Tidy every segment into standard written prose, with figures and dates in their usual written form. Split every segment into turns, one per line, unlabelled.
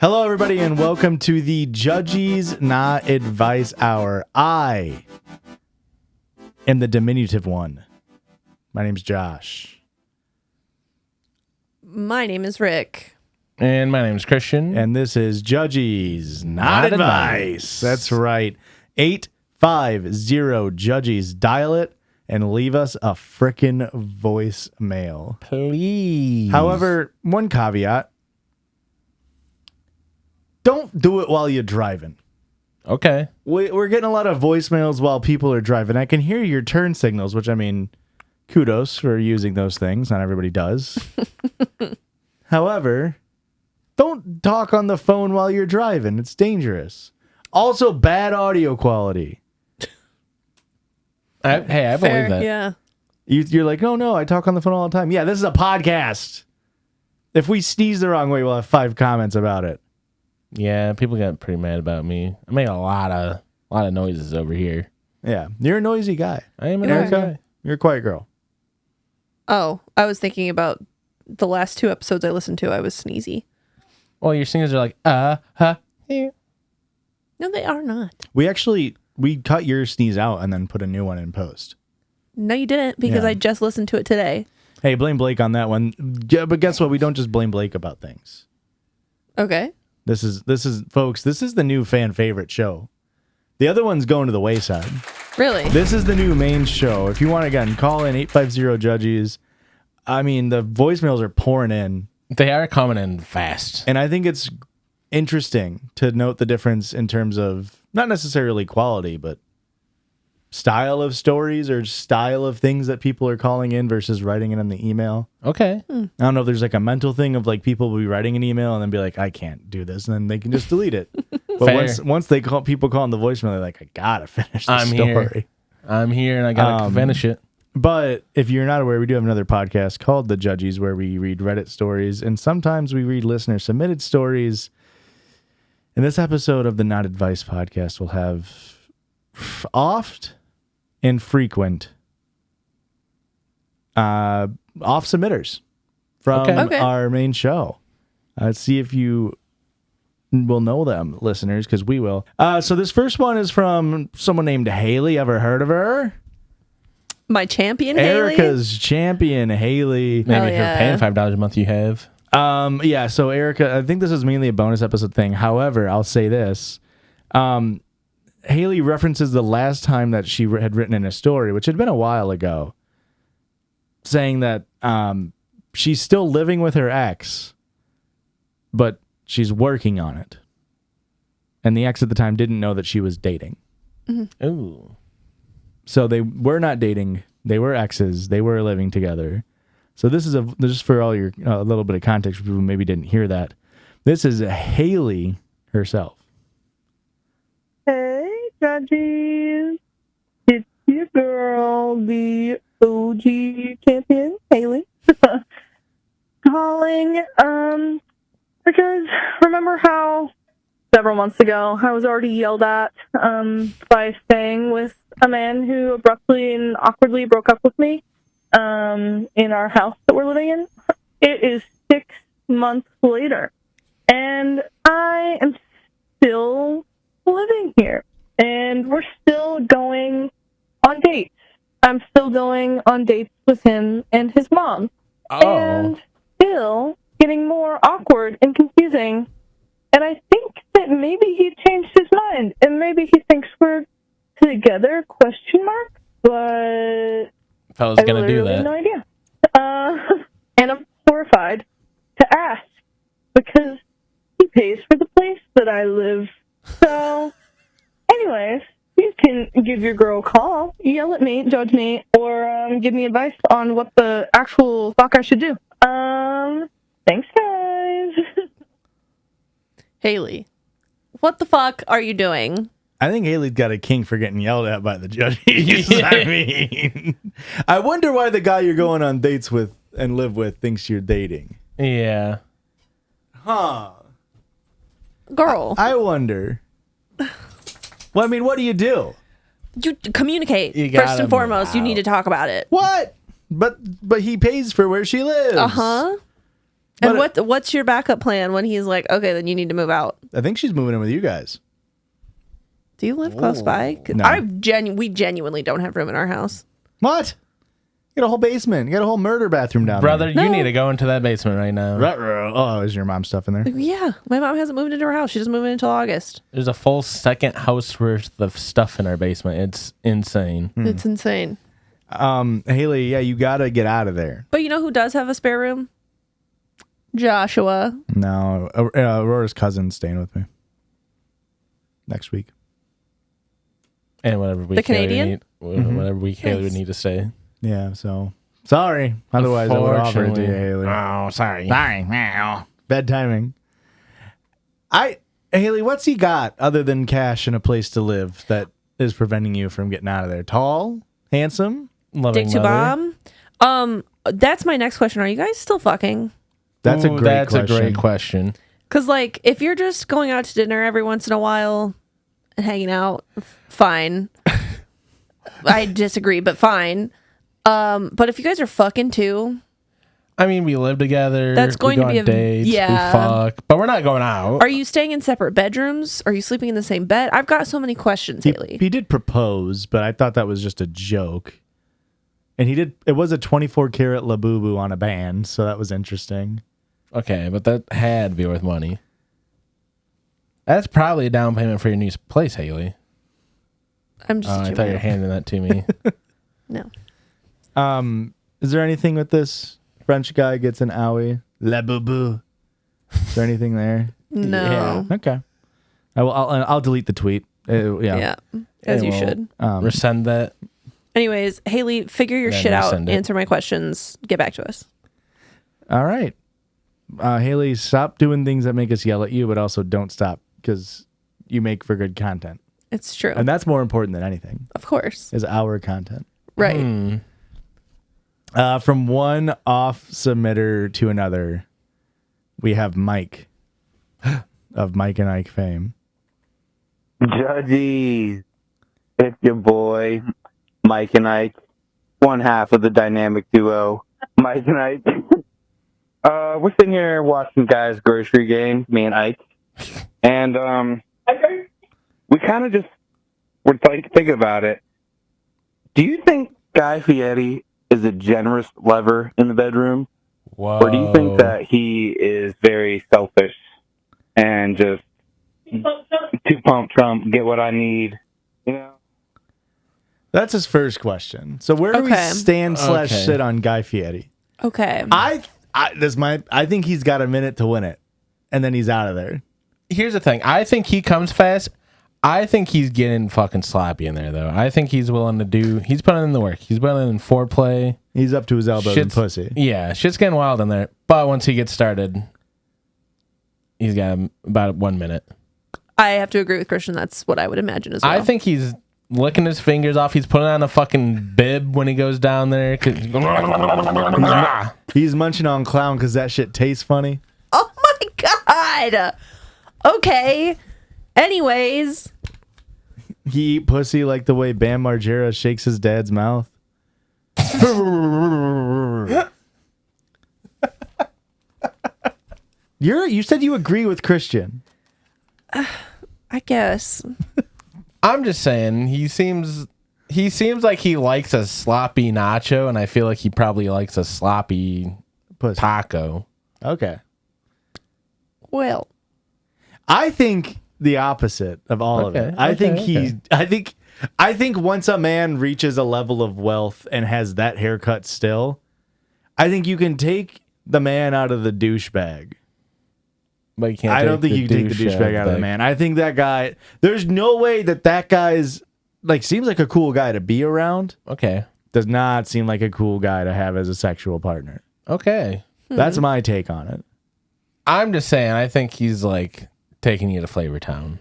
Hello, everybody, and welcome to the Judgies Not Advice Hour. I am the diminutive one. My name's Josh.
My name is Rick.
And my name's Christian.
And this is Judgies Not Advice. That's right. 850 Judgies. Dial it and leave us a frickin' voicemail.
Please.
However, one caveat. Don't do it while you're driving.
Okay.
We're getting a lot of voicemails while people are driving. I can hear your turn signals, which, I mean, kudos for using those things. Not everybody does. However, don't talk on the phone while you're driving. It's dangerous. Also, bad audio quality.
I
Fair,
believe that.
Yeah.
You're like, oh, no, I talk on the phone all the time. Yeah, this is a podcast. If we sneeze the wrong way, we'll have 5 comments about it.
Yeah, people got pretty mad about me. I make a lot of noises over here.
Yeah, you're a noisy guy.
I am a noisy guy.
You're a quiet girl.
Oh, I was thinking about the last 2 episodes I listened to. I was sneezy.
Well, your singers are like, yeah.
No, they are not.
We cut your sneeze out and then put a new one in post.
No, you didn't, because
Yeah.
I just listened to it today.
Hey, blame Blake on that one. Yeah, but guess what? We don't just blame Blake about things.
Okay.
This is folks, this is the new fan favorite show. The other one's going to the wayside.
Really?
This is the new main show. If you want to, again, call in 850 Judgies. I mean, the voicemails are pouring in.
They are coming in fast.
And I think it's interesting to note the difference in terms of not necessarily quality, but style of stories or style of things that people are calling in versus writing it in the email.
Okay.
I don't know if there's like a mental thing of like people will be writing an email and then be like, I can't do this, and then they can just delete it. But
Fair.
once they call people calling the voicemail, they're like, I gotta finish the
I'm
story.
I'm here and I gotta finish it.
But if you're not aware, we do have another podcast called The Judgies where we read Reddit stories, and sometimes we read listener submitted stories. And this episode of the Not Advice podcast will have oft and frequent off submitters from
Okay.
our main show. See if you will know them, listeners, because we will. So this first one is from someone named Haley. Ever heard of her?
My champion, Haley?
Erica's champion, Haley.
Maybe
Hell
if
yeah.
you're paying $5 a month, you have.
Yeah, so Erica, I think this is mainly a bonus episode thing. However, I'll say this. Haley references the last time that she had written in a story, which had been a while ago, saying that she's still living with her ex, but she's working on it. And the ex at the time didn't know that she was dating.
Ooh.
So they were not dating. They were exes. They were living together. So this is just for all your a little bit of context for people who maybe didn't hear that. This is Haley herself.
Hey, Judgies. It's your girl, the OG champion, Haley. Calling, because remember how several months ago I was already yelled at by staying with a man who abruptly and awkwardly broke up with me in our house that we're living in? It is 6 months later, and I am still living here, and we're still going on dates. I'm still going on dates with him and his mom, and still getting more awkward and confusing. And I think that maybe he changed his mind, and maybe he thinks we're together? ? But
Fella's
I
gonna do
literally have
that.
no idea. And I'm horrified to ask because he pays for the place that I live. So, anyways, you can give your girl a call, yell at me, judge me, or give me advice on what the actual fuck I should do. Thanks, guys.
Haley, what the fuck are you doing?
I think Haley's got a king for getting yelled at by the judges. I mean, I wonder why the guy you're going on dates with and live with thinks you're dating.
Yeah.
Huh.
Girl,
I wonder. Well, I mean, what do?
you communicate.
You
First
gotta
and foremost, you
move
need to talk about it.
What? But he pays for where she lives.
Uh-huh. And what's your backup plan when he's like, okay, then you need to move out?
I think she's moving in with you guys.
Do you live close by? 'Cause
No.
We genuinely don't have room in our house.
What? You got a whole basement. You got a whole murder bathroom down
Brother,
No.
you need to go into that basement right now.
there. Oh, is your mom's stuff in there?
Yeah, my mom hasn't moved into her house. She doesn't move in until August.
There's a full second house worth of stuff in our basement. It's insane.
It's insane.
Haley, yeah, you got to get out of there.
But you know who does have a spare room? Joshua.
No, Aurora's cousin's staying with me next week.
And whatever week
The Canadian?
Haley would need, whatever week Haley would need to stay.
Yeah, so sorry. Otherwise, I would offer it to you, Haley.
Oh, sorry.
Sorry. Bad timing. Haley, what's he got other than cash and a place to live that is preventing you from getting out of there? Tall, handsome,
Loving
Dick to
mother.
bomb. That's my next question. Are you guys still fucking?
That's a
Ooh,
great
that's
question.
a great question.
Because, like, if you're just going out to dinner every once in a while and hanging out, fine. I disagree, but fine. But if you guys are fucking too,
I mean, we live together.
That's going
we
to
go
be
on dates.
yeah.
We fuck, but we're not going out.
are you staying in separate bedrooms? Are you sleeping in the same bed? I've got so many questions, Haley.
He did propose, but I thought that was just a joke. And it was a 24 karat Labubu on a band, so that was interesting.
Okay, but that had to be worth money. That's probably a down payment for your new place, Haley.
I'm just.
I thought you were handing that to me.
No.
Is there anything with this French guy gets an owie? Labubu. Is there anything there?
No.
Okay. I'll delete the tweet.
Yeah. As you
Well,
should.
Resend that.
Anyways, Haley, figure your
Then
shit out.
resend it.
Answer my questions. Get back to us.
All right. Haley, stop doing things that make us yell at you, but also don't stop because you make for good content.
It's true.
And that's more important than anything,
Of course.
is our content.
Right.
From one off submitter to another, we have Mike of Mike and Ike fame.
Judgies, it's your boy, Mike and Ike, one half of the dynamic duo, Mike and Ike. We're sitting here watching guys' grocery game, me and Ike, and we kind of just were thinking about it. Do you think Guy Fieri is a generous lover in the bedroom?
Whoa.
Or do you think that he is very selfish and just two pump Trump, get what I need, you know?
That's his first question. So where do we
Okay.
stand /
Okay.
sit on Guy Fieri?
Okay.
I think he's got a minute to win it, and then he's out of there.
Here's the thing. I think he comes fast. I think he's getting fucking sloppy in there, though. I think he's willing to do. He's putting in the work. He's putting in foreplay.
He's up to his elbows in pussy.
Yeah, shit's getting wild in there. But once he gets started, he's got about 1 minute.
I have to agree with Christian. That's what I would imagine as well.
I think he's licking his fingers off. He's putting on a fucking bib when he goes down there.
He's munching on clown because that shit tastes funny.
Oh my God. Okay. Anyways.
He eat pussy like the way Bam Margera shakes his dad's mouth. You said you agree with Christian.
I guess.
I'm just saying, he seems like he likes a sloppy nacho, and I feel like he probably likes a sloppy
Pussy.
taco.
Okay.
Well.
I think the opposite of all of it. I think once a man reaches a level of wealth and has that haircut still, I think you can take the man out of the douchebag.
But you can't.
I don't think you can take the douchebag out of the man. I think that guy, there's no way that guy's like, seems like a cool guy to be around.
Okay.
Does not seem like a cool guy to have as a sexual partner.
Okay.
That's my take on it.
I'm just saying, I think he's like taking you to Flavor Town.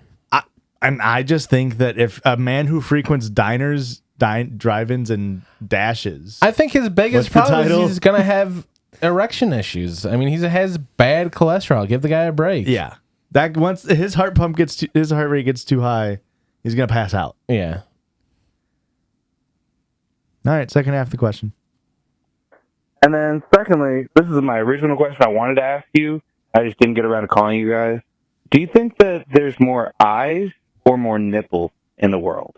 And I just think that if a man who frequents diners, drive-ins, and dashes,
I think his biggest
What's the
problem
title?
is he's gonna have erection issues. I mean, he has bad cholesterol. Give the guy a break.
yeah, that once his heart rate gets too high, he's gonna pass out.
Yeah.
All right, second half of the question.
And then, secondly, this is my original question I wanted to ask you. I just didn't get around to calling you guys. Do you think that there's more eyes or more nipples in the world?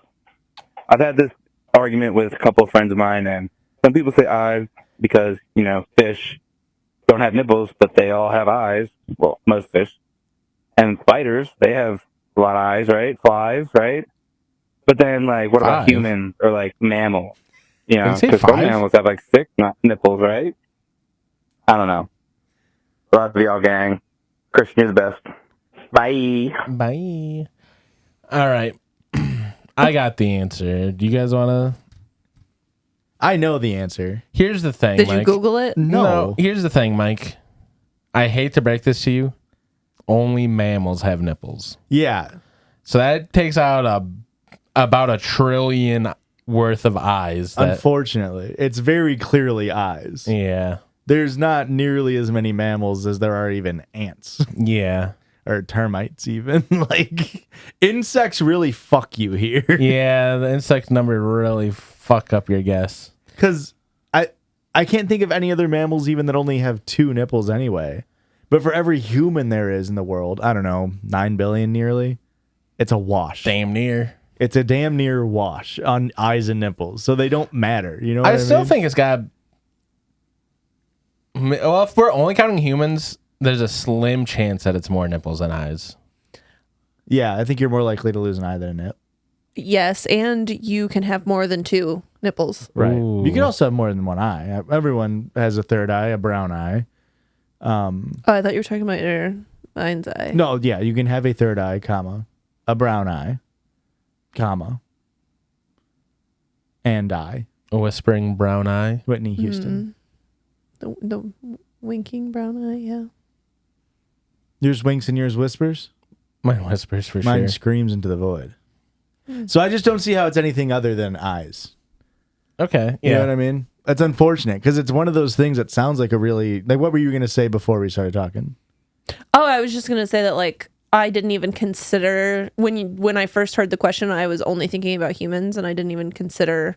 I've had this argument with a couple of friends of mine, and some people say eyes because, fish don't have nipples, but they all have eyes. Well, most fish. And spiders, they have a lot of eyes, right? Flies, right? But then, what about
5?
humans or, mammals?
Did you say
Because some
5?
animals have, 6 nipples, right? I don't know. Love to be all gang. Christian, you're the best. Bye.
Bye. All right. I got the answer. Do you guys want to?
I know the answer.
Here's the thing,
Did
Mike.
you Google it?
No.
Here's the thing, Mike. I hate to break this to you. Only mammals have nipples.
Yeah.
So that takes out about 1 trillion worth of eyes.
Unfortunately, it's very clearly eyes.
Yeah.
There's not nearly as many mammals as there are even ants
Yeah.
or termites even. Insects really fuck you here.
Yeah, the insect number really fuck up your guess.
Cuz I can't think of any other mammals even that only have 2 nipples anyway. But for every human there is in the world, I don't know, 9 billion nearly. It's a wash.
Damn near.
It's a damn near wash on eyes and nipples. So they don't matter, you know what I
still
mean?
think it's got. Well, if we're only counting humans, there's a slim chance that it's more nipples than eyes.
Yeah, I think you're more likely to lose an eye than a nip.
Yes, and you can have more than 2 nipples.
Right.
Ooh.
You can also have more than one eye. Everyone has a third eye, a brown eye.
Oh, I thought you were talking about your mind's eye.
No, yeah, you can have a third eye, comma, a brown eye, comma, and eye.
A whispering brown eye.
Whitney Houston.
The winking brown eye, yeah.
Yours winks and yours whispers?
Mine whispers for
Mine
sure.
screams into the void. So I just don't see how it's anything other than eyes.
Okay.
You
Yeah.
know what I mean? That's unfortunate because it's one of those things that sounds like a really what were you going to say before we started talking?
Oh, I was just gonna say that I didn't even consider when I first heard the question, I was only thinking about humans and I didn't even consider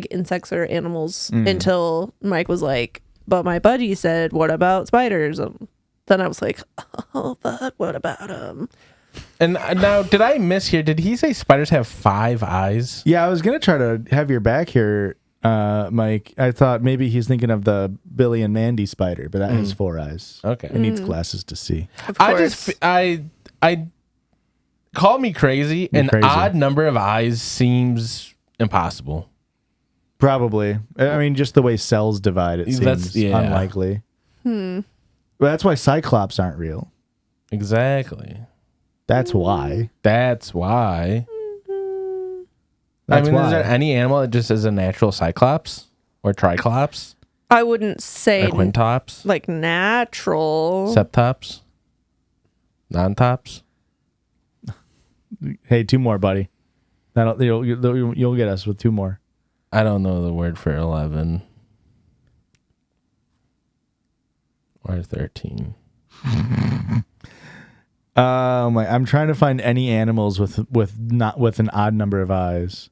insects or animals until Mike was like, but my buddy said, what about spiders? Then I was like, oh, but what about them?
And now, did I miss here? Did he say spiders have 5 eyes?
Yeah, I was going to try to have your back here, Mike. I thought maybe he's thinking of the Billy and Mandy spider, but that has 4 eyes.
Okay.
It needs glasses to see.
Of course.
I call me crazy.
You're
An
crazy.
odd number of eyes seems impossible.
Probably. I mean, just the way cells divide, it seems unlikely. Well, that's why Cyclops aren't real.
Exactly.
That's why.
That's why.
That's
Is
why.
there any animal that just is a natural cyclops or triclops
I wouldn't say
or quintops,
natural.
septops, non-tops?
Hey, 2 more, buddy. You'll get us with 2 more.
I don't know the word for 11 or 13.
I'm trying to find any animals with an odd number of eyes.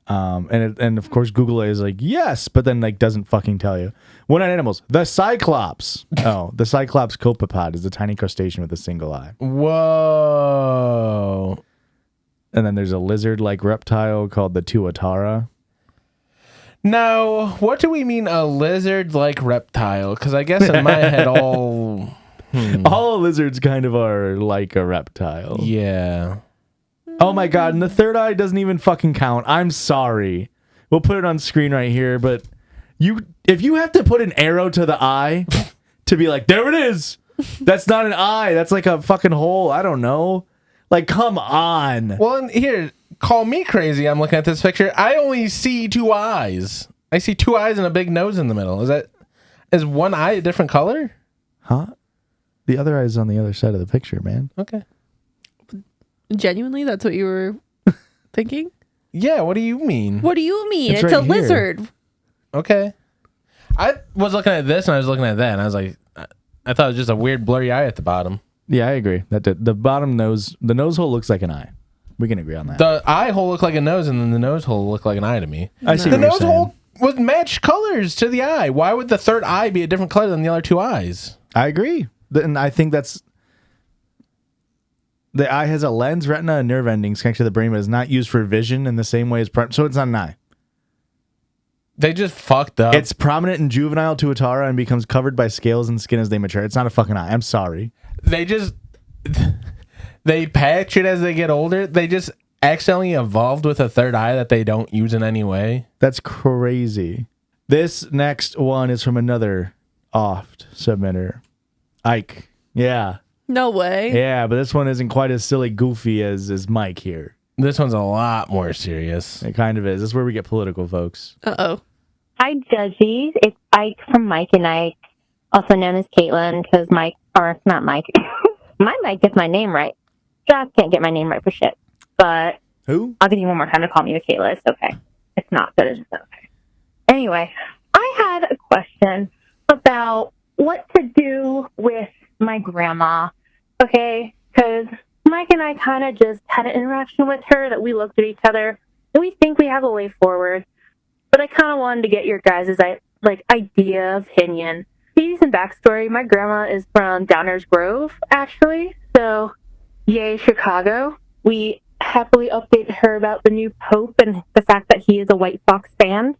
And of course Google is like, yes, but then doesn't fucking tell you. One on animals. The Cyclops. Oh, the Cyclops copepod is a tiny crustacean with a single eye.
Whoa.
And then there's a lizard-like reptile called the tuatara.
Now, what do we mean a lizard-like reptile? Because I guess in my head all...
All lizards kind of are like a reptile.
Yeah.
Oh my god, and the third eye doesn't even fucking count. I'm sorry. We'll put it on screen right here, but if you have to put an arrow to the eye to be like, there it is. That's not an eye. That's like a fucking hole. I don't know. Come on.
Well, and here, call me crazy. I'm looking at this picture. I only see 2 eyes. I see 2 eyes and a big nose in the middle. Is one eye a different color?
Huh? The other eye's on the other side of the picture, man.
Okay.
Genuinely, that's what you were thinking?
Yeah, what do you mean?
What do you mean?
It's
It's
right
a
here.
lizard.
Okay. I was looking at this and I was looking at that and I was like, I thought it was just a weird blurry eye at the bottom.
Yeah, I agree. The bottom nose, the nose hole looks like an eye. We can agree on that.
The eye hole looked like a nose and then the nose hole looked like an eye to me.
I see
The
what you're
nose
saying.
hole would match colors to the eye. Why would the third eye be a different color than the other two eyes?
I agree. And I think that's... The eye has a lens, retina, and nerve endings connected to the brain, but is not used for vision in the same way as... So it's not an eye.
They just fucked up.
It's prominent in juvenile tuatara and becomes covered by scales and skin as they mature. It's not a fucking eye. I'm sorry.
They just... They patch it as they get older. They just accidentally evolved with a third eye that they don't use in any way.
That's crazy. This next one is from another oft submitter. Ike. Yeah.
No way.
Yeah, but this one isn't quite as silly goofy as Mike here.
This one's a lot more serious.
It kind of is. This is where we get political, folks.
Uh-oh.
Hi, Judgies. It's Ike from Mike and Ike, also known as Caitlin, because Mike, or not Mike. My Mike gets my name right. Josh can't get my name right for shit. But
Who?
I'll give you one more time to call me Kayla. It's okay. It's not, but it's okay. Anyway, I had a question about what to do with my grandma. Okay? Because Mike and I kind of just had an interaction with her that we looked at each other and we think we have a way forward. But I kind of wanted to get your guys' idea, opinion. To give you some backstory, my grandma is from Downers Grove, actually. So, yay, Chicago. We happily updated her about the new Pope and the fact that he is a White Sox fan.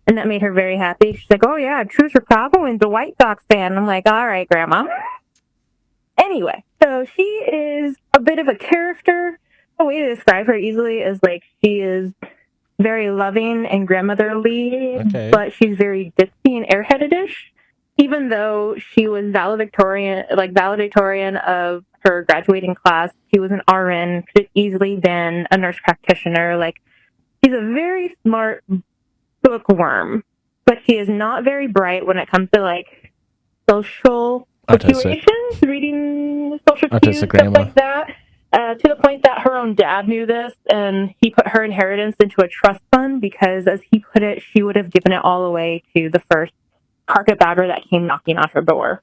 And that made her very happy. She's like, oh, yeah, true Chicago and the White Sox fan. I'm like, all right, Grandma. Anyway, so she is a bit of a character. The way to describe her easily is she is very loving and grandmotherly,
Okay.
but she's very ditzy and airheaded-ish. Even though she was valedictorian of her graduating class, she was an RN, could have easily been a nurse practitioner. She's a very smart bookworm, but she is not very bright when it comes to social situations, reading social cues,
Autistic
stuff
grandma.
like that. To the point that her own dad knew this, and he put her inheritance into a trust fund because, as he put it, she would have given it all away to the first carpetbagger that came knocking on her door.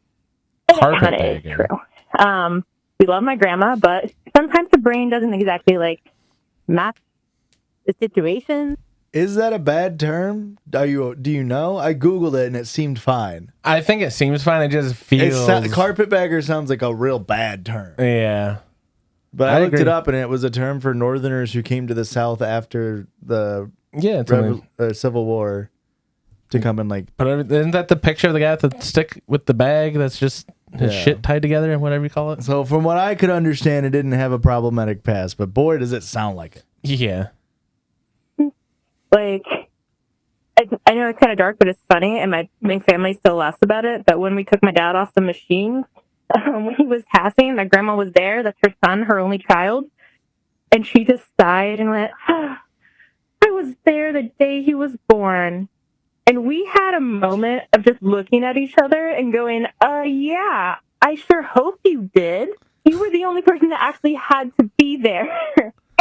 And it kind of is true. We love my grandma, but sometimes the brain doesn't exactly match the situation.
Is that a bad term? Do you know? I Googled it and it seemed fine.
I think it seems fine. It just feels...
Carpetbagger sounds like a real bad term.
Yeah.
But I looked
agree.
it up and it was a term for Northerners who came to the South after the Civil War to come and
But isn't that the picture of the guy with the stick with the bag that's just his shit tied together and whatever you call it?
So from what I could understand, it didn't have a problematic past, but boy, does it sound like it.
Yeah.
I know it's kind of dark, but it's funny, and my family still laughs about it. But when we took my dad off the machine, when he was passing, my grandma was there. That's her son, her only child. And she just sighed and went, I was there the day he was born. And we had a moment of just looking at each other and going, yeah, I sure hope you did. You were the only person that actually had to be there.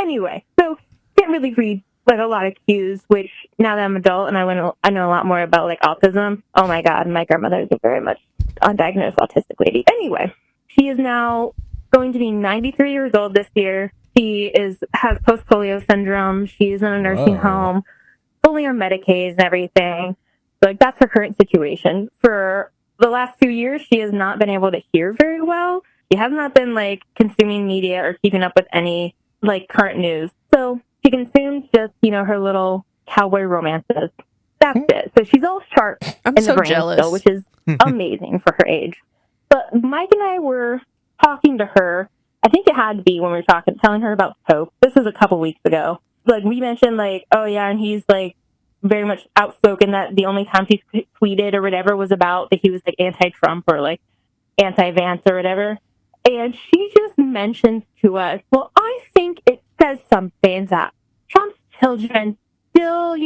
Anyway, so can't really read a lot of cues, which now that I'm an adult and I know a lot more about autism. Oh my God, my grandmother is a very much undiagnosed autistic lady. Anyway, she is now going to be 93 years old this year. She has post-polio syndrome. She's in a nursing home, fully on Medicaid and everything. That's her current situation. For the last few years, she has not been able to hear very well. She has not been consuming media or keeping up with any current news. So she consumes just, her little cowboy romances. That's it. So she's all sharp
I'm
in
so
the brain
jealous.
still, which is amazing for her age. But Mike and I were talking to her. I think it had to be when we were telling her about Pope. This was a couple weeks ago. We mentioned oh yeah, and he's very much outspoken that the only time he tweeted or whatever was about that he was anti-Trump or anti-Vance or whatever. And she just mentioned to us, well, I think it says something that Trump's children still,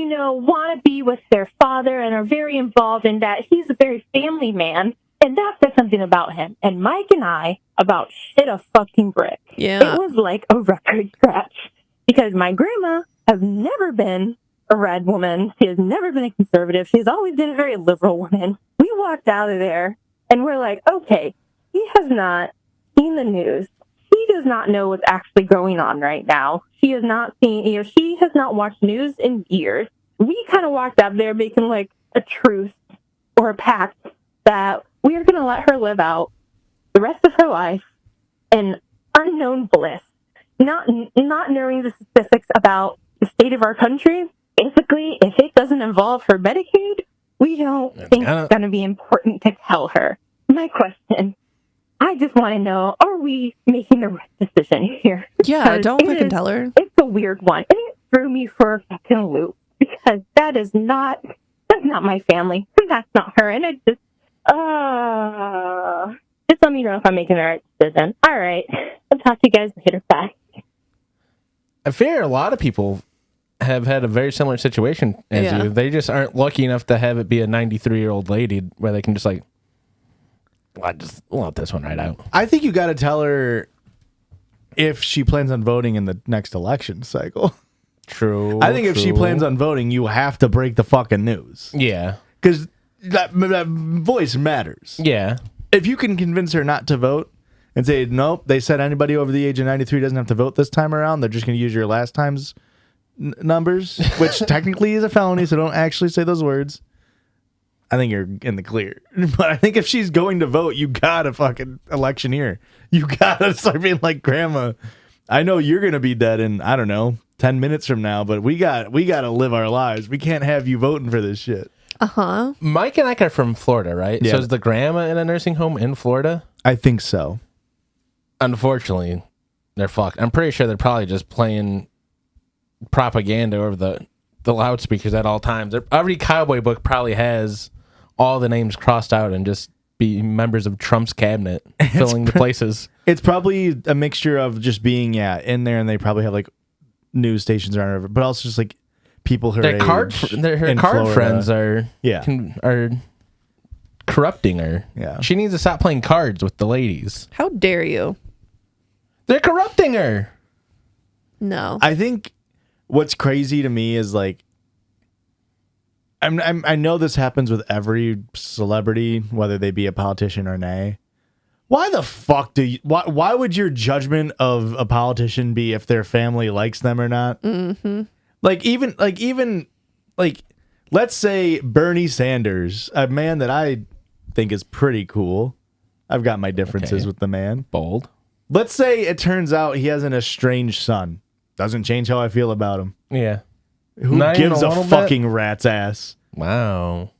want to be with their father and are very involved in that. He's a very family man. And that says something about him. And Mike and I about shit a fucking brick.
Yeah.
It was like a record scratch. Because my grandma has never been a red woman. She has never been a conservative. She's always been a very liberal woman. We walked out of there and we're like, okay, he has not seen the news. He does not know what's actually going on right now. She has not seen, she has not watched news in years. we kind of walked up there making like a truce or a pact that we are going to let her live out the rest of her life in unknown bliss, not knowing the specifics about the state of our country. Basically, if it doesn't involve her Medicaid, we don't think it's going to be important to tell her. My question, I just want to know, are we making the right decision here?
Yeah, don't fucking tell her.
It's a weird one. And it threw me for a fucking loop because that's not my family. That's not her. And it just, just let me know if I'm making the right decision. All right. I'll talk to you guys later. Bye.
I fear a lot of people have had a very similar situation as
Yeah.
you. They just aren't lucky enough to have it be a 93-year-old lady where they can just like, well, I just want this one right out.
I think you got to tell her if she plans on voting in the next election cycle.
True.
I think if she plans on voting, you have to break the fucking news.
Yeah.
Because that voice matters.
Yeah.
If you can convince her not to vote and say, nope, they said anybody over the age of 93 doesn't have to vote this time around, they're just going to use your last time's numbers, which technically is a felony, so don't actually say those words. I think you're in the clear. But I think if she's going to vote, you gotta fucking electioneer. You gotta start being like, Grandma, I know you're gonna be dead in, I don't know, 10 minutes from now, but we gotta live our lives. We can't have you voting for this shit.
Uh-huh.
Mike and I are from Florida, right?
Yeah.
So is the grandma in a nursing home in Florida?
I think so.
Unfortunately, they're fucked. I'm pretty sure they're probably just playing propaganda over the loudspeakers at all times. Every cowboy book probably has all the names crossed out and just be members of Trump's cabinet filling the places.
It's probably a mixture of just being in there, and they probably have like news stations around, but also just like people her
Their
age
her
in
card
Florida.
friends are
Yeah.
are corrupting her.
Yeah.
She needs to stop playing cards with the ladies.
How dare you?
They're corrupting her.
No.
I think what's crazy to me is like, I know this happens with every celebrity, whether they be a politician or nay. Why the fuck why would your judgment of a politician be if their family likes them or not? Mm-hmm. Even let's say Bernie Sanders, a man that I think is pretty cool. I've got my differences
Okay.
with the man.
Bold.
Let's say it turns out he has an estranged son. Doesn't change how I feel about him.
Yeah.
Who
Not even
gives
a
a
little bit?
fucking rat's ass?
Wow.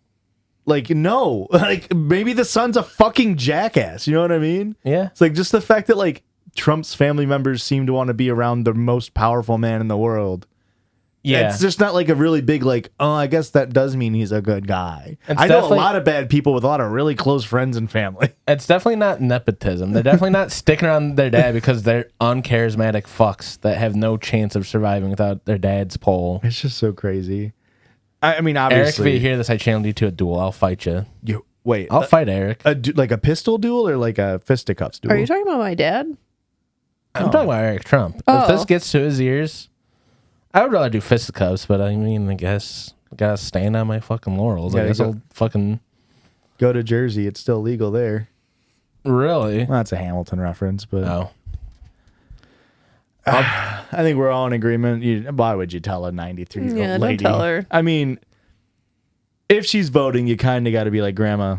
Like, no. Like, maybe the son's a fucking jackass. You know what I mean?
Yeah.
It's like just the fact that, like, Trump's family members seem to want to be around the most powerful man in the world.
Yeah.
It's just not like a really big, like, oh, I guess that does mean he's a good guy.
It's
I know a
definitely-
lot of bad people with a lot of really close friends and family.
It's definitely not nepotism. They're definitely not sticking around their dad because they're uncharismatic fucks that have no chance of surviving without their dad's pull.
It's just so crazy. I mean,
Eric, if
obviously.
you hear this, I challenge you to a duel. I'll fight you.
Wait.
I'll fight Eric.
Like a pistol duel or like a fisticuffs duel?
Are you talking about my dad?
I'm talking about Eric Trump. If
Oh.
this gets to his ears, I would rather do fisticuffs, but I mean, I guess I gotta stand on my fucking laurels.
Yeah,
I guess
you go-
I'll fucking...
Go to Jersey. It's still legal there.
Really?
Well, that's a Hamilton reference, but
Oh.
I think we're all in agreement. Why would you tell a 93-year-old
Yeah, don't
lady?
tell her.
I mean, if she's voting, you kind of got to be like, Grandma,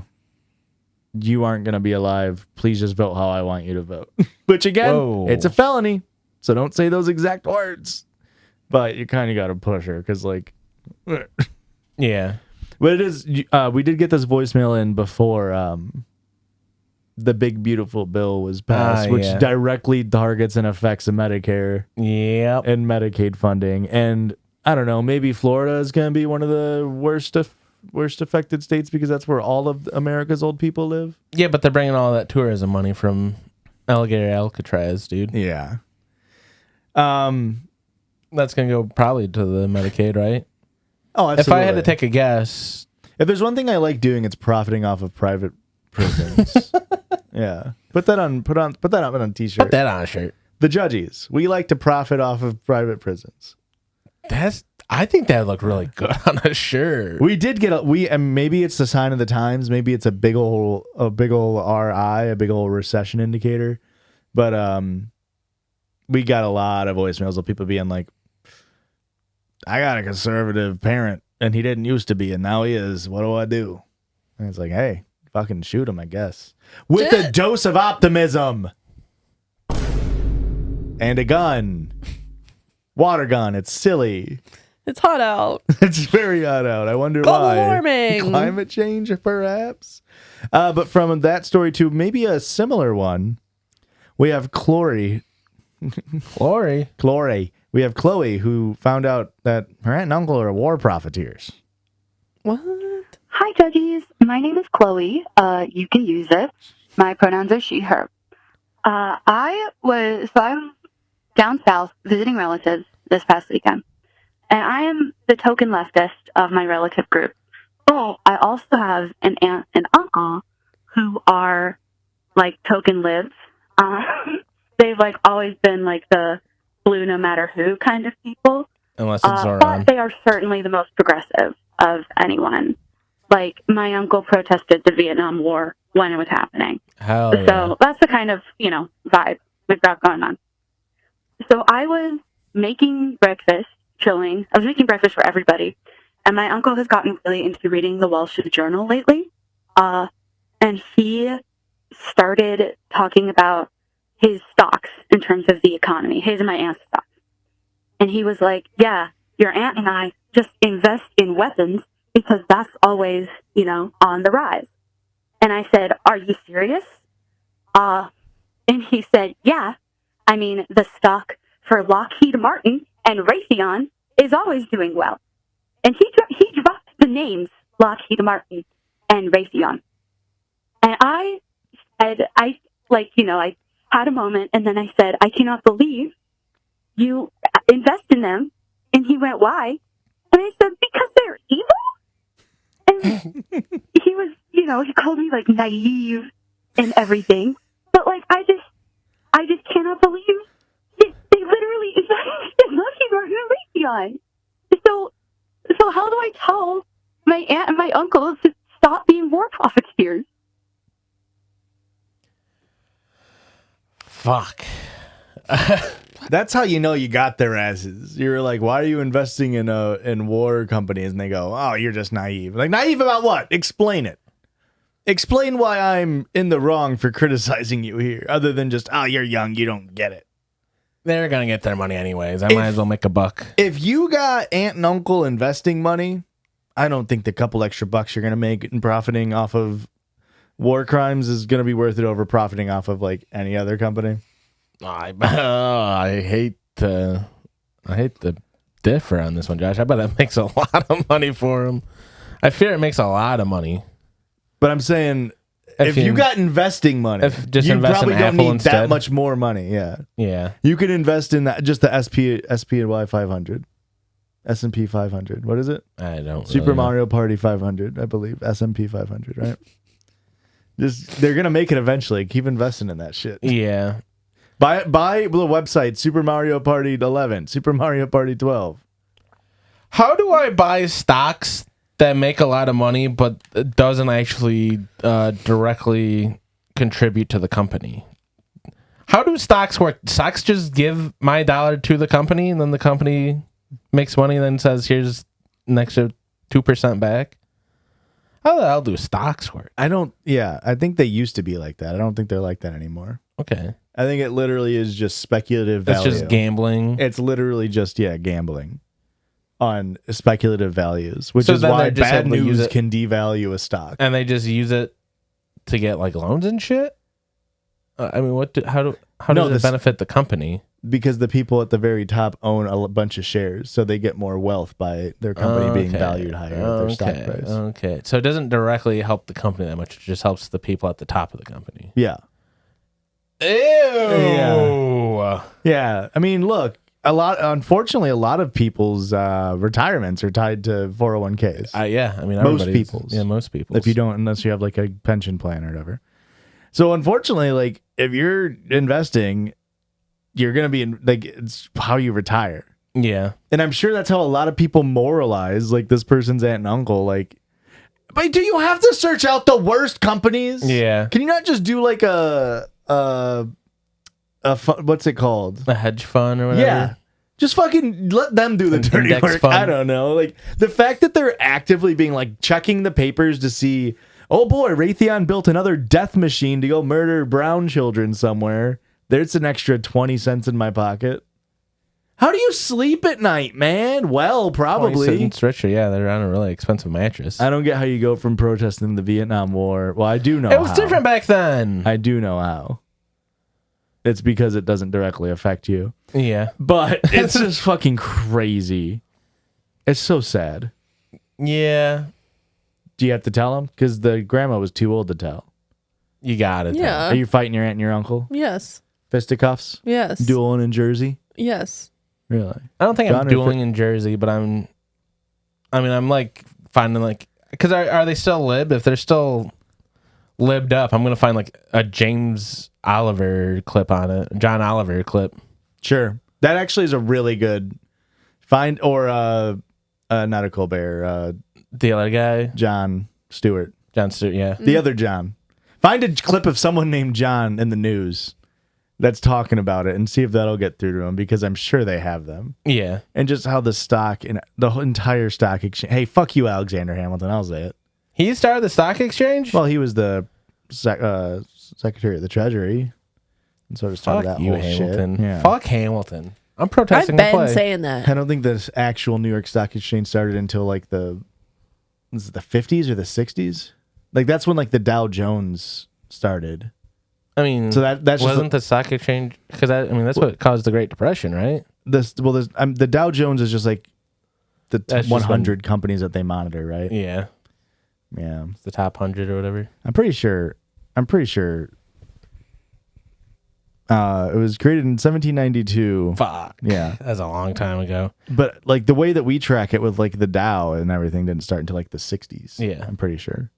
you aren't going to be alive. Please just vote how I want you to vote. Which, again,
Whoa.
it's a felony. So don't say those exact words. But you kind of got to push her because, like...
Yeah.
But it is, we did get this voicemail in before the big beautiful bill was passed, which
yeah.
directly targets and affects the Medicare
Yep.
and Medicaid funding. And I don't know, maybe Florida is going to be one of the worst affected states because that's where all of America's old people live.
Yeah, but they're bringing all that tourism money from Alligator Alcatraz, dude.
Yeah.
That's gonna go probably to the Medicaid, right?
Oh, absolutely.
If I had to take a guess,
if there's one thing I like doing, it's profiting off of private prisons. Yeah. Put that on a t-shirt.
put that on a shirt.
The Judgies. We like to profit off of private prisons.
I think that would look really good on a shirt.
We did get and maybe it's the sign of the times. Maybe it's a big ol' RI, a big ol' recession indicator. But we got a lot of voicemails of people being like, I got a conservative parent and he didn't used to be, and now he is. What do I do? And it's like, hey, fucking shoot him, I guess. With a dose of optimism. And a gun. Water gun. It's silly.
It's hot out.
It's very hot out. I wonder
Global
why.
warming.
Climate change, perhaps. But from that story to maybe a similar one, we have Chloe. We have Chloe, who found out that her aunt and uncle are war profiteers.
What?
Hi, Judgies. My name is Chloe. You can use it. My pronouns are she, her. I was down south visiting relatives this past weekend, and I am the token leftist of my relative group. But I also have an aunt and uncle who are like token libs. They've like always been like the blue no matter who kind of people.
Unless it's Zoran.
But they are certainly the most progressive of anyone. Like, my uncle protested the Vietnam War when it was happening.
Hell yeah.
So that's the kind of, vibe we've got going on. So I was making breakfast, chilling. I was making breakfast for everybody. And my uncle has gotten really into reading the Wall Street Journal lately. And he started talking about his stocks in terms of the economy, his and my aunt's stocks. And he was like, yeah, your aunt and I just invest in weapons because that's always, on the rise. And I said, are you serious? And he said, yeah. I mean, the stock for Lockheed Martin and Raytheon is always doing well. And he dropped the names Lockheed Martin and Raytheon. And I said, I had a moment, and then I said, I cannot believe you invest in them. And he went, why? And I said, because they're evil. And he was, he called me like naive and everything. But like, I just cannot believe they literally invested in Lockheed Martin and Raytheon. So how do I tell my aunt and my uncle to stop being war profiteers?
Fuck.
That's how you know you got their asses. You're like, why are you investing in war companies? And they go, oh, you're just naive. Like, naive about what? Explain it. Explain why I'm in the wrong for criticizing you here, other than just, oh, you're young, you don't get it.
They're going to get their money anyways. I might as well make a buck.
If you got aunt and uncle investing money, I don't think the couple extra bucks you're going to make in profiting off of war crimes is going to be worth it over profiting off of like any other company.
I hate to differ on this one, Josh. I bet that makes a lot of money for him. I fear it makes a lot of money.
But I'm saying, if you got investing money, you probably don't need that much more money. Yeah.
Yeah.
You could invest in that, just the SPY 500. S&P 500. What is it?
I don't
Super Mario Party 500, I believe. S&P 500, right? They're going to make it eventually. Keep investing in that shit.
Yeah.
Buy the website, Super Mario Party 11, Super Mario Party 12.
How do I buy stocks that make a lot of money but doesn't actually directly contribute to the company? How do stocks work? Stocks just give my dollar to the company, and then the company makes money and then says, here's an extra 2% back? How the hell do stocks work?
I think they used to be like that. I don't think they're like that anymore.
Okay.
I think it literally is just speculative value.
It's just gambling.
It's literally just, gambling on speculative values, which is why bad news can devalue a stock.
And they just use it to get like loans and shit? I mean, how does it benefit the company?
Because the people at the very top own a bunch of shares, so they get more wealth by their company being valued higher at their stock price.
Okay. So it doesn't directly help the company that much. It just helps the people at the top of the company.
Yeah.
Ew.
Yeah. I mean, look, unfortunately, a lot of people's retirements are tied to 401ks.
Yeah. I mean,
most people's.
Yeah, most people.
If you don't, unless you have like a pension plan or whatever. So unfortunately, like if you're investing, you're going to be in, like, it's how you retire.
Yeah.
And I'm sure that's how a lot of people moralize, like this person's aunt and uncle. Like, but do you have to search out the worst companies?
Yeah.
Can you not just do like what's it called?
A hedge fund or whatever?
Yeah. Just fucking let them do the dirty
index
work.
fund.
I don't know. Like the fact that they're actively being like checking the papers to see, oh boy, Raytheon built another death machine to go murder brown children somewhere. There's an extra 20 cents in my pocket. How do you sleep at night, man? Well, probably.
It's richer. Yeah, they're on a really expensive mattress.
I don't get how you go from protesting the Vietnam War. Well, I do know
It was
how.
different back then.
I do know how. It's because it doesn't directly affect you.
Yeah.
But it's just fucking crazy. It's so sad.
Yeah.
Do you have to tell him? Because the grandma was too old to tell.
You got it.
Yeah.
Are you fighting your aunt and your uncle?
Yes.
Fisticuffs?
Yes.
Dueling in Jersey?
Yes.
Really?
I don't think
Gun
I'm
or
dueling in Jersey, but I'm like finding like, because are they still lib? If they're still libbed up, I'm going to find like a James Oliver clip on it. John Oliver clip.
Sure. That actually is a really good find, or not a Colbert,
The other guy,
John Stewart.
John Stewart, yeah.
The other John. Find a clip of someone named John in the news that's talking about it and see if that'll get through to them, because I'm sure they have them.
Yeah.
And just how the stock and the entire stock exchange. Hey, fuck you, Alexander Hamilton. I'll say it.
He started the stock exchange?
Well, he was the Secretary of the Treasury and sort of started
Fuck
that
you,
whole
Hamilton.
shit. Yeah.
Fuck Hamilton. I'm
I've
protesting the
been
play.
saying that.
I don't think this actual New York Stock Exchange started until like the 50s or the 60s. Like that's when like the Dow Jones started.
I mean,
So that's
wasn't the stock exchange, because I mean that's what caused the Great Depression, right?
the Dow Jones is just like the
That's just
100 companies that they monitor, right?
Yeah,
Yeah.
the top 100 or whatever.
I'm pretty sure. It was created in 1792.
Fuck.
Yeah.
That's a long time ago.
But like the way that we track it with like the Dow and everything didn't start until like the 60s.
Yeah.
I'm pretty sure.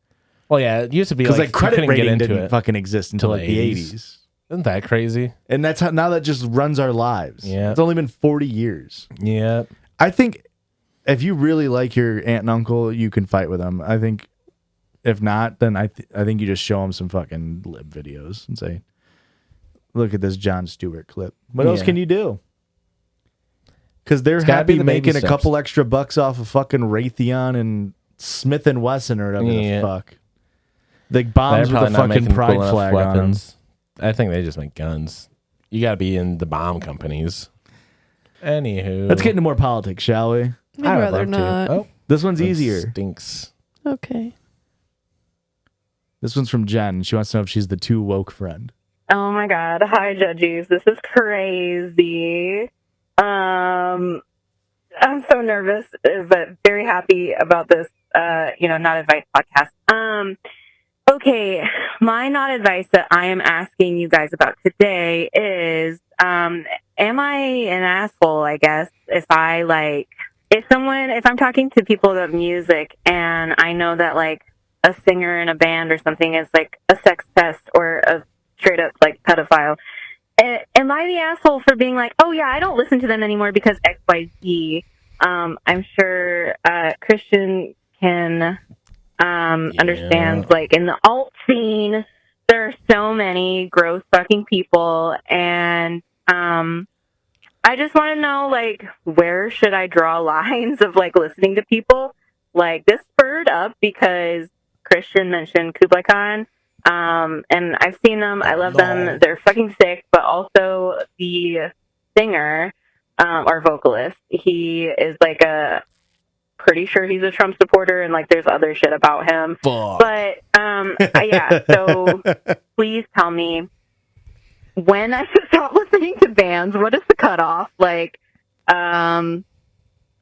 Well, yeah, it used to be
Because
like,
like credit
you couldn't
rating
get into
didn't
it.
fucking exist until
Till
like
the
the
80s.
80s.
Isn't that crazy?
And that's how now that just runs our lives.
Yeah.
It's only been 40 years.
Yeah.
I think if you really like your aunt and uncle, you can fight with them. I think if not, then I think you just show them some fucking lib videos and say, look at this John Stewart clip. What else
Yeah.
can you do? Because they're
gotta be
happy
the baby
making a
steps.
couple extra bucks off of fucking Raytheon and Smith and Wesson or whatever
Yeah.
the fuck. The bombs with the fucking pride flag on them.
I think they just make guns. You got to be in the bomb companies. Anywho,
Let's get into more politics, shall we?
I'd
I would
rather
love to.
not.
Oh,
This one's
that
easier.
Stinks.
Okay.
This one's from Jen. She wants to know if she's the too woke friend.
Oh my god. Hi, Judgies. This is crazy. I'm so nervous, but very happy about this, not advice podcast. Okay, my not advice that I am asking you guys about today is, am I an asshole, I guess, if I'm talking to people about music and I know that like a singer in a band or something is like a sex pest or a straight up like pedophile, am I the asshole for being like, oh yeah, I don't listen to them anymore because XYZ? I'm sure Christian can understand, like in the alt scene there are so many gross fucking people, and I just want to know, like, where should I draw lines of like listening to people? Like, this spurred up because Christian mentioned Kublai Khan, and I've seen them, I love them, they're fucking sick, but also the singer or vocalist, he is like pretty sure he's a Trump supporter, and like there's other shit about him.
Fuck.
But yeah, so please tell me when I should stop listening to bands. What is the cutoff? Like,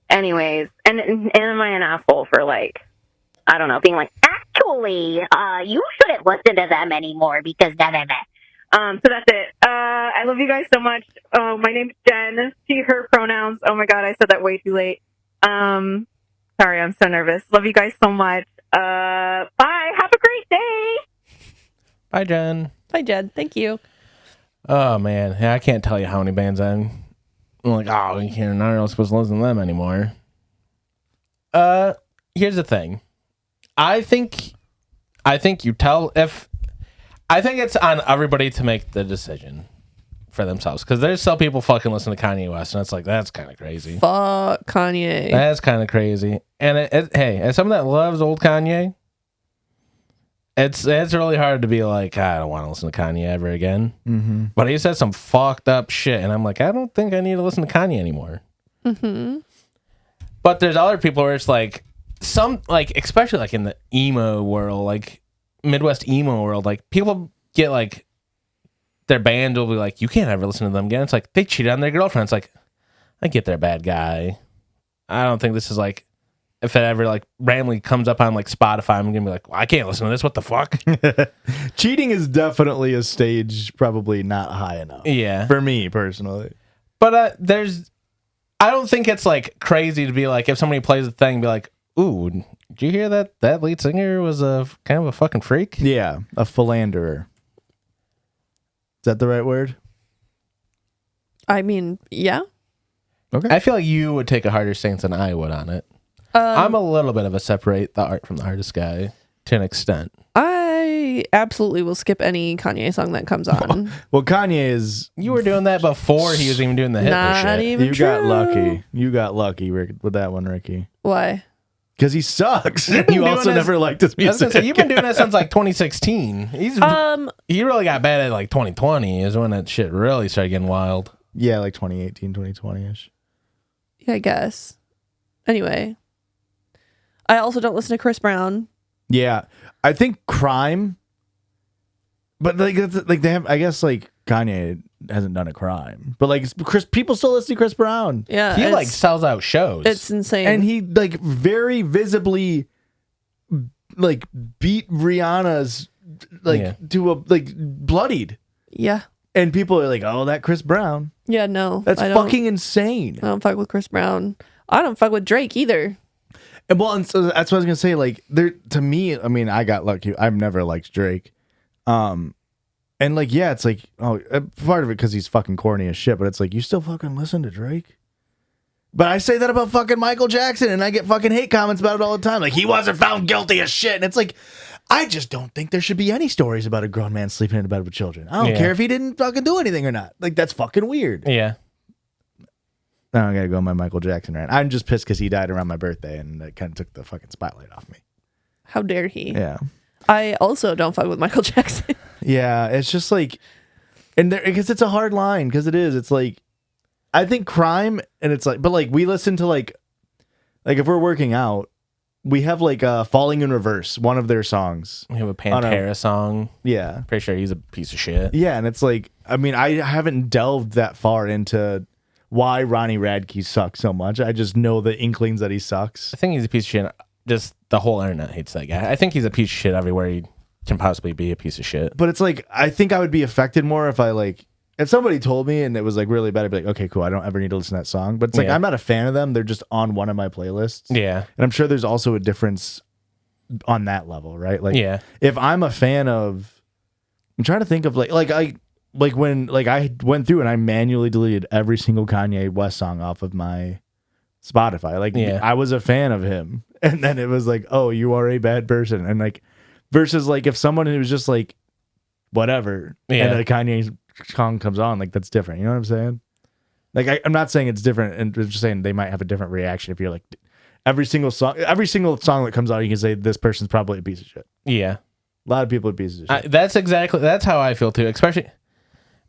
anyways, and am I an asshole for like, I don't know, being like, actually, you shouldn't listen to them anymore because da da da. So that's it. I love you guys so much. My name's Jen. She, her pronouns. Oh my god, I said that way too late. Sorry, I'm so nervous. Love you guys so much. Bye. Have a great day.
Bye, Jen.
Bye, Jed. Thank you.
Oh man, yeah, I can't tell you how many bands I'm like, oh, you can't, not really supposed to listen to them anymore. Here's the thing. I think it's on everybody to make the decision for themselves, because there's some people fucking listen to Kanye West, and it's like, that's kind of crazy.
Fuck Kanye.
That's kind of crazy. And hey, as someone that loves old Kanye, it's really hard to be like, I don't want to listen to Kanye ever again.
Mm-hmm.
But he said some fucked up shit, and I'm like, I don't think I need to listen to Kanye anymore.
Mm-hmm.
But there's other people where it's like, some, like, especially like in the emo world, like Midwest emo world, like people get like, their band will be like, you can't ever listen to them again. It's like, they cheated on their girlfriend. It's like, I get they're a bad guy. I don't think this is like, if it ever like randomly comes up on like Spotify, I'm gonna be like, well, I can't listen to this. What the fuck?
Cheating is definitely a stage probably not high enough.
Yeah.
For me personally.
But I don't think it's like crazy to be like, if somebody plays a thing, be like, ooh, did you hear that lead singer was a kind of a fucking freak?
Yeah, a philanderer. Is that the right word?
I mean, yeah.
Okay.
I feel like you would take a harder stance than I would on it. I'm a little bit of a separate the art from the artist guy to an extent.
I absolutely will skip any Kanye song that comes on.
Well, Kanye is.
You were doing that before he was even doing the Hitler
Not
shit.
even
You
true.
got lucky. You got lucky, Rick, with that one, Ricky.
Why?
Because he sucks.
You've been
You
doing
also
this-
never liked his
I was
music.
gonna say, you've been doing that since like 2016. He really got bad at like 2020 is when that shit really started getting wild.
Yeah, like 2018, 2020-ish.
Yeah, I guess. Anyway, I also don't listen to Chris Brown.
Yeah, I think crime, but like they have. I guess like Kanye hasn't done a crime, but like people still listen to Chris Brown,
Yeah,
He like sells out shows.
it's insane.
and he like very visibly like beat Rihanna's like
Yeah.
to a like bloodied,
yeah,
and people are like, "Oh, that Chris Brown,
yeah, no,
that's
I don't,
fucking insane."
I don't fuck with Chris Brown. I don't fuck with Drake either.
And well, and so that's what I was gonna say. Like, there to me, I mean, I got lucky. I've never liked Drake, and like, yeah, it's like, oh, part of it because he's fucking corny as shit. But it's like, you still fucking listen to Drake. But I say that about fucking Michael Jackson, and I get fucking hate comments about it all the time. Like, he wasn't found guilty of shit, and it's like, I just don't think there should be any stories about a grown man sleeping in a bed with children. I don't
Yeah.
care if he didn't fucking do anything or not. Like, that's fucking weird.
Yeah.
Now I gotta go on my Michael Jackson rant. I'm just pissed because he died around my birthday, and it kind of took the fucking spotlight off me.
How dare he?
Yeah.
I also don't fuck with Michael Jackson.
Yeah, it's just like, and there because it's a hard line because it is. It's like, I think crime, and it's like, but like we listen to like if we're working out, we have like "Falling in Reverse," one of their songs.
We have a Pantera song.
Yeah,
Pretty sure he's a piece of shit.
yeah, and it's like, I mean, I haven't delved that far into why Ronnie Radke sucks so much. I just know the inklings that he sucks.
I think he's a piece of shit. Just the whole internet hates that guy. I think he's a piece of shit everywhere he can possibly be a piece of shit.
But it's like, I think I would be affected more if I like, if somebody told me and it was like really bad, I'd be like, okay, cool. I don't ever need to listen to that song. But it's like,
Yeah.
I'm not a fan of them. They're just on one of my playlists.
Yeah.
And I'm sure there's also a difference on that level, right? Like,
Yeah.
if I'm a fan of, I'm trying to think of when I went through and I manually deleted every single Kanye West song off of my Spotify. Like,
Yeah.
I was a fan of him. And then it was like, oh, you are a bad person. And like, versus like if someone who was just like, whatever,
Yeah.
and a Kanye song comes on, like, that's different. You know what I'm saying? Like, I'm not saying it's different, and just saying they might have a different reaction if you're like, every single song that comes out, you can say this person's probably a piece of shit.
Yeah.
A lot of people are pieces of shit.
That's how I feel too, especially,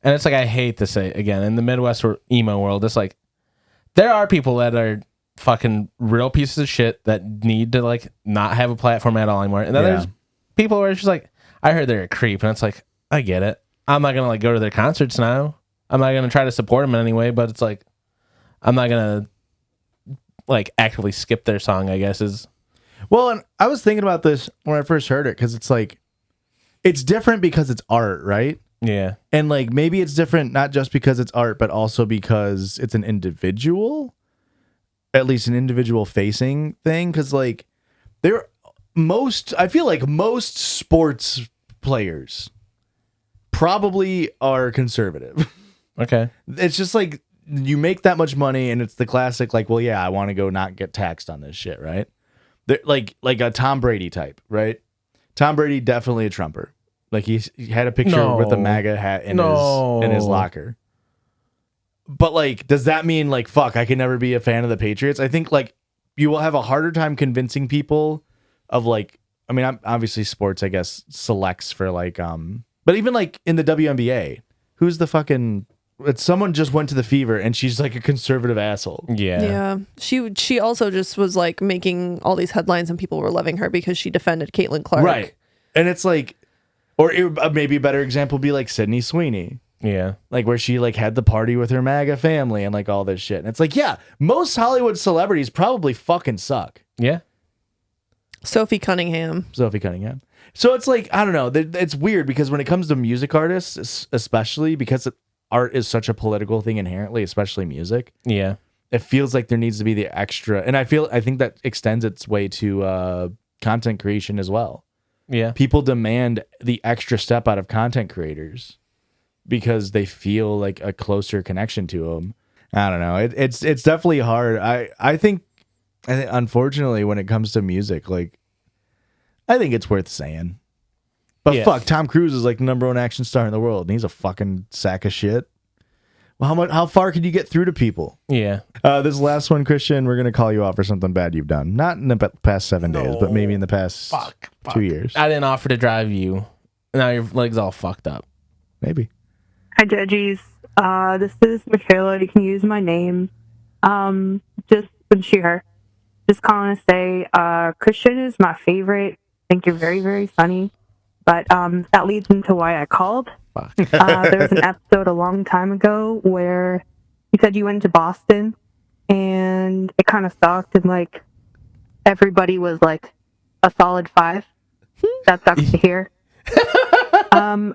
and it's like, I hate to say it again, in the Midwest emo world, it's like, there are people that are fucking real pieces of shit that need to like not have a platform at all anymore. And then
Yeah.
there's people where it's just like, I heard they're a creep, and it's like, I get it. I'm not gonna like go to their concerts now. I'm not gonna try to support them in any way, but it's like, I'm not gonna like actively skip their song, I guess is.
Well, and I was thinking about this when I first heard it, because it's like, it's different because it's art, right?
Yeah.
And like, maybe it's different not just because it's art, but also because it's an individual, at least an individual facing thing. Because like, I feel like most sports players probably are conservative.
Okay.
It's just like, you make that much money, and it's the classic like, well, yeah, I want to go not get taxed on this shit, right? They're like a Tom Brady type, right? Tom Brady, definitely a Trumper. Like, he had a picture
No.
with a MAGA hat in his locker. But like, does that mean like, fuck, I can never be a fan of the Patriots? I think like you will have a harder time convincing people of like, I mean, obviously sports, I guess, selects for like, but even like in the WNBA, who's the fucking, someone just went to the Fever and she's like a conservative asshole.
Yeah. She also just was like making all these headlines and people were loving her because she defended Caitlin Clark.
Right. And it's like, or maybe a better example would be like Sydney Sweeney.
Yeah.
Like where she like had the party with her MAGA family and like all this shit. And it's like, yeah, most Hollywood celebrities probably fucking suck.
Yeah.
Sophie Cunningham. So it's like, I don't know. It's weird because when it comes to music artists, especially because art is such a political thing inherently, especially music.
Yeah.
It feels like there needs to be the extra. And I think that extends its way to content creation as well.
Yeah.
People demand the extra step out of content creators because they feel like a closer connection to them. I don't know. It's definitely hard. I think unfortunately when it comes to music, like I think it's worth saying. But fuck, Tom Cruise is like the #1 action star in the world and he's a fucking sack of shit. Well, how far could you get through to people?
Yeah.
This last one, Christian, we're gonna call you out for something bad you've done. Not in the past 7 days, but maybe in the past 2 years.
I didn't offer to drive you. Now your leg's all fucked up.
Maybe.
Hi, Judgies. This is Michaela. You can use my name. Just she, her. Just calling to say, Christian is my favorite. I think you're very, very funny. But that leads into why I called. There was an episode a long time ago where you said you went to Boston and it kind of sucked and like everybody was like a solid 5. That sucks to hear.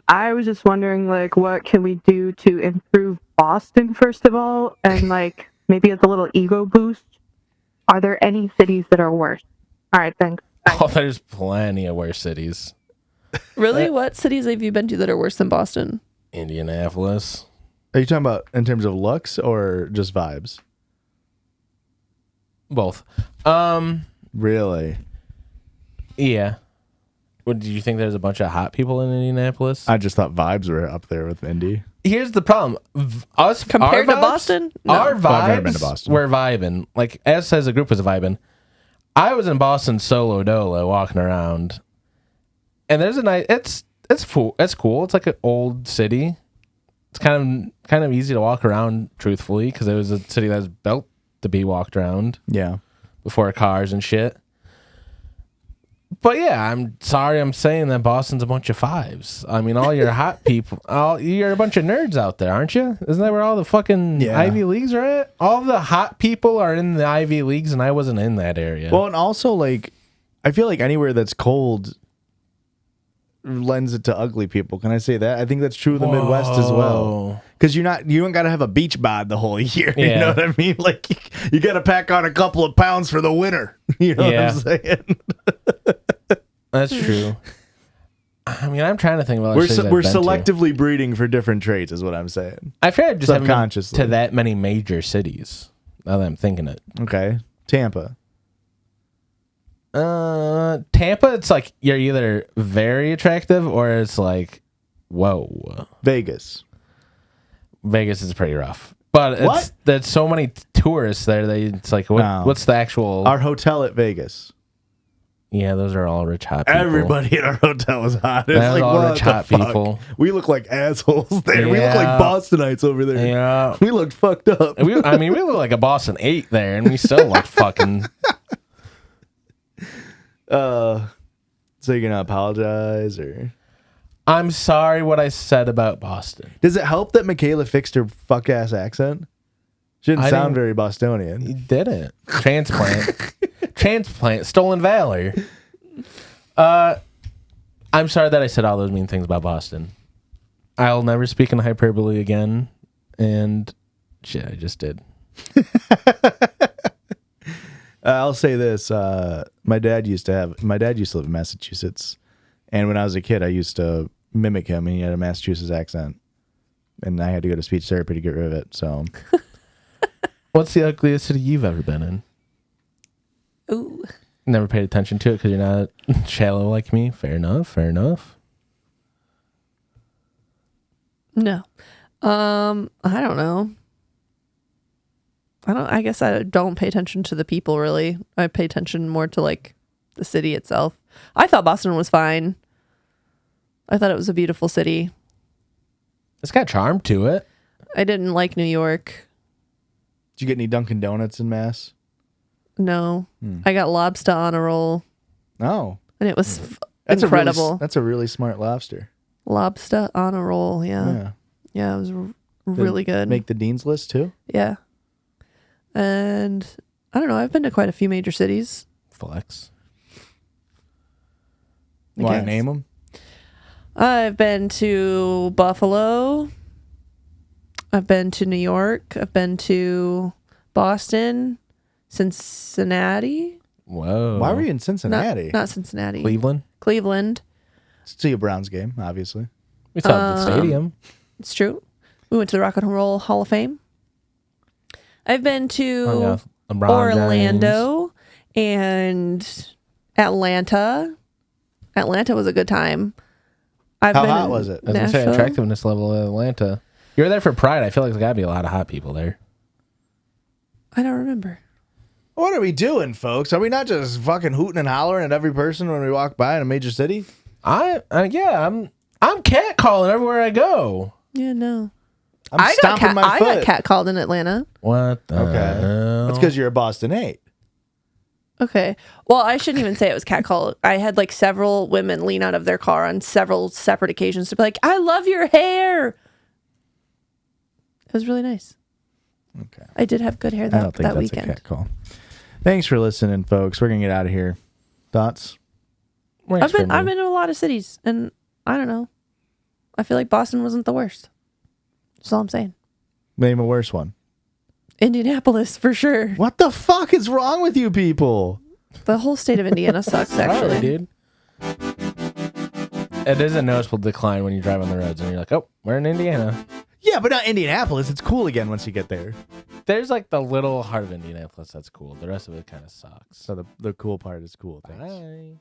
I was just wondering like what can we do to improve Boston first of all, and like maybe as a little ego boost, are there any cities that are worse? All right, thanks. Bye.
Oh, there's plenty of worse cities.
Really? What cities have you been to that are worse than Boston?
Indianapolis.
Are you talking about in terms of looks or just vibes?
Both.
Really?
Yeah. What, did you think there's a bunch of hot people in Indianapolis?
I just thought vibes were up there with Indy.
Here's the problem.
Compared to Boston? No.
Our
Well, I've never been to
vibes
Boston.
were vibing. Like, us as a group was vibing. I was in Boston solo dolo walking around. And there's a nice... It's cool. It's like an old city. It's kind of easy to walk around, truthfully, because it was a city that was built to be walked around.
Yeah.
Before cars and shit. But yeah, I'm sorry I'm saying that Boston's a bunch of 5s. I mean, all your hot people, you're a bunch of nerds out there, aren't you? Isn't that where all the fucking Ivy Leagues are at? All the hot people are in the Ivy Leagues, and I wasn't in that area.
Well, and also, like, I feel like anywhere that's cold lends it to ugly people. Can I say that? I think that's true of the Midwest as well. Because you don't got to have a beach bod the whole year.
Yeah.
You know what I mean? Like, you got to pack on a couple of pounds for the winter. You know what I'm saying?
That's true. I mean, I'm trying to think about
we're selectively breeding for different traits, is what I'm saying.
I feel like just haven't been
subconsciously
to that many major cities. Now that I'm thinking it.
Okay, Tampa.
Tampa. It's like you're either very attractive or it's like, whoa.
Vegas.
Vegas is pretty rough, but there's so many tourists there. It's like, what's the actual?
Our hotel at Vegas.
Yeah, those are all rich hot people.
Everybody in our hotel is hot. It's
That's
like,
all
what
rich
the
hot
fuck?
people.
We look like assholes there. We look like Bostonites over there.
Yeah.
We looked fucked up.
we look like a Boston 8 there, and we still look fucking...
So you're going to apologize, or...
I'm sorry what I said about Boston.
Does it help that Michaela fixed her fuck-ass accent? She didn't sound very Bostonian.
You didn't. Transplant. Stolen valor. I'm sorry that I said all those mean things about Boston. I'll never speak in hyperbole again. And shit, I just did.
I'll say this. My dad used to live in Massachusetts. And when I was a kid, I used to mimic him, and he had a Massachusetts accent. And I had to go to speech therapy to get rid of it, so...
What's the ugliest city you've ever been in?
Ooh.
Never paid attention to it because you're not shallow like me. Fair enough.
No. I don't know. I guess I don't pay attention to the people really. I pay attention more to like the city itself. I thought Boston was fine. I thought it was a beautiful city.
It's got charm to it.
I didn't like New York.
Did you get any Dunkin' Donuts in Mass?
No. I got lobster on a roll.
No.
And it was
That's
incredible.
That's a really smart lobster.
Lobster on a roll, yeah. Yeah, it was really good.
Make the Dean's List too?
Yeah. And I don't know, I've been to quite a few major cities.
Flex.
Want to
guess.
name them?
I've been to Buffalo. I've been to New York. I've been to Boston, Cincinnati.
Whoa.
Why were you in Cincinnati?
Not Cincinnati.
Cleveland?
Cleveland.
See a Browns game, obviously.
We saw the stadium.
It's true. We went to the Rock and Roll Hall of Fame. I've been to Orlando and Atlanta. Atlanta was a good time.
How hot was it?
I was going to say attractiveness level of Atlanta. You were there for Pride. I feel like there's got to be a lot of hot people there.
I don't remember.
What are we doing, folks? Are we not just fucking hooting and hollering at every person when we walk by in a major city?
I'm catcalling everywhere I go.
Yeah, no.
I'm stomping my foot.
I got catcalled in Atlanta.
What the hell?
That's because you're a Boston 8.
Okay. Well, I shouldn't even say it was catcall. I had like several women lean out of their car on several separate occasions to be like, I love your hair. It was really nice.
Okay.
I did have good hair
I don't think
that
that's
weekend.
a cat call. Thanks for listening, folks. We're going to get out of here. Thoughts?
I've been to a lot of cities, and I don't know. I feel like Boston wasn't the worst. That's all I'm saying.
Name a worse one.
Indianapolis, for sure.
What the fuck is wrong with you people?
The whole state of Indiana sucks, actually.
Sorry, dude. It is a noticeable decline when you drive on the roads and you're like, oh, we're in Indiana.
Yeah, but not Indianapolis. It's cool again once you get there.
There's like the little heart of Indianapolis that's cool. The rest of it kind of sucks.
So the cool part is cool. Thanks.
Bye.